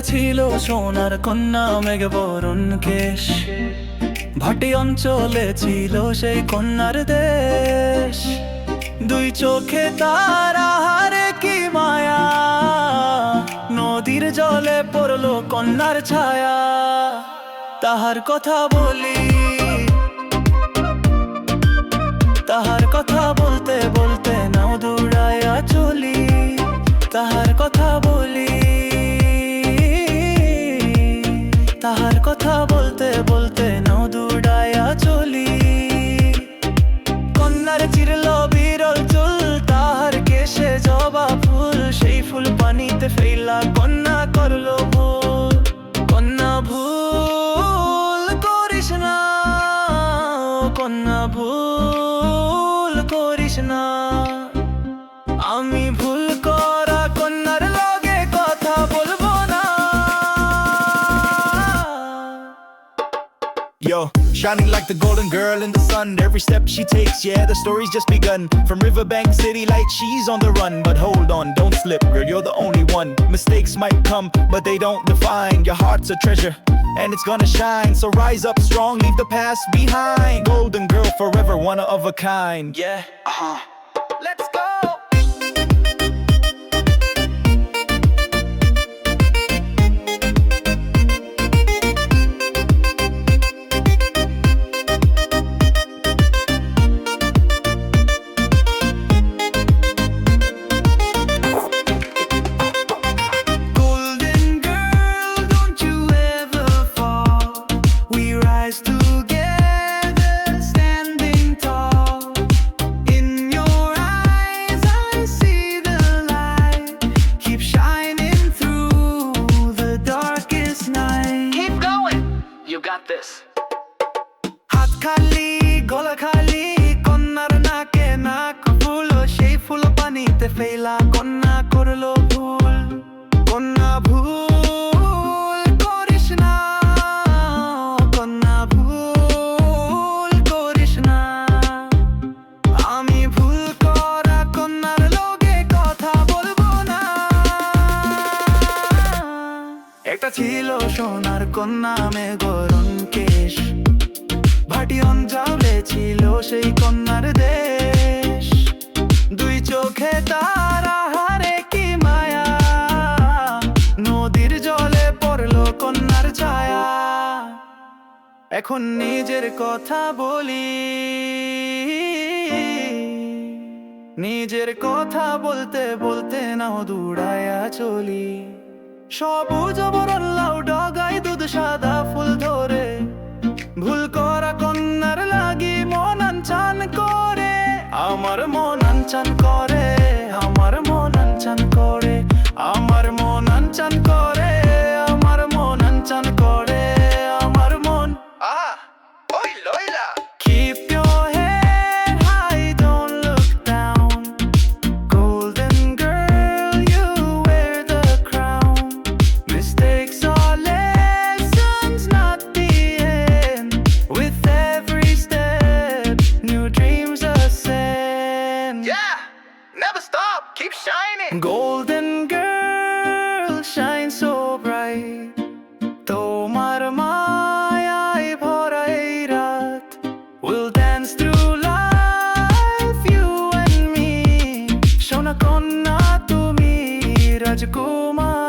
একটা ছিল সোনার কন্যা মেঘ বরণ কেশ, ভাটি অঞ্চলে ছিল সেই কন্যার দেশ। দুই চোখে তার আহারে কি মায়া, নদীর জলে পড়লো কন্যার ছায়া। তাহার কথা বলি, তাহার কথা বলতে বলতে নাও দৌড়াইয়া চলি। তাহার কথা বলি, তাহার কথা বলতে বলতে নাও দৌড়াইয়া চলি। কন্যার চিরল বিরল চুল, তাহার কেশে জবা ফুল, সেই ফুল পানিতে ফেলা কন্যা করলো ভুল। কন্যা ভুল করিস না, কন্যা ভুল করিস না। আমি ভুল করা কন্যার লগে কথা বলবো না। Yo, shining like the golden girl in the sun. Every step she takes, yeah, the story's just begun. From Riverbank City like she's on the run. But hold on, don't slip, girl, you're the only one. Mistakes might come, but they don't define. Your heart's a treasure, and it's gonna shine. So rise up strong, leave the past behind. Golden girl forever, one of a kind. Yeah, let's go. Got this. হাত খালি গলা খালি, কন্যার নাকে নাক ফুল, সেই ফুল পানিতে ফেলা কন্যা করলো ভুল। কন্যা ভুল করিস না, কন্যা ভুল করিস না। আমি ভুল করা কন্যার লগে কথা বলবো না। একটা ছিল সোনার কন্যা মেঘরণ কেশ, ভাটি অঞ্চলে ছিল সেই কন্যার দেশ। দুই চোখে তার আহারে কি মায়া, নদীর জলে পড়লো কন্যার ছায়া। এখন নিজের কথা বলি, নিজের কথা বলতে বলতে নাও দৌড়াইয়া চলি। সবুজ বরণ লাউ ডগায় দুধ সাদা ফুল ধরে, ভুল করা কন্যার লাগি মন আনচান করে। আমার মন আনচান করে, আমার মন আনচান করে, আমার মন আনচান করে, আমার মন আনচান করে, আমার মন। ওই লইলা keep your head high, don't look down. Golden girl, you wear the crown. Mistakes are lessons, not the end. With every step, new dreams ascend. Yeah, never stop, keep shining. Golden girl, shine so bright. তোমার মায়ায় ভরা এই রাত, we'll dance through life, you and me. সোনা কন্যা তুমি রাজকুমার।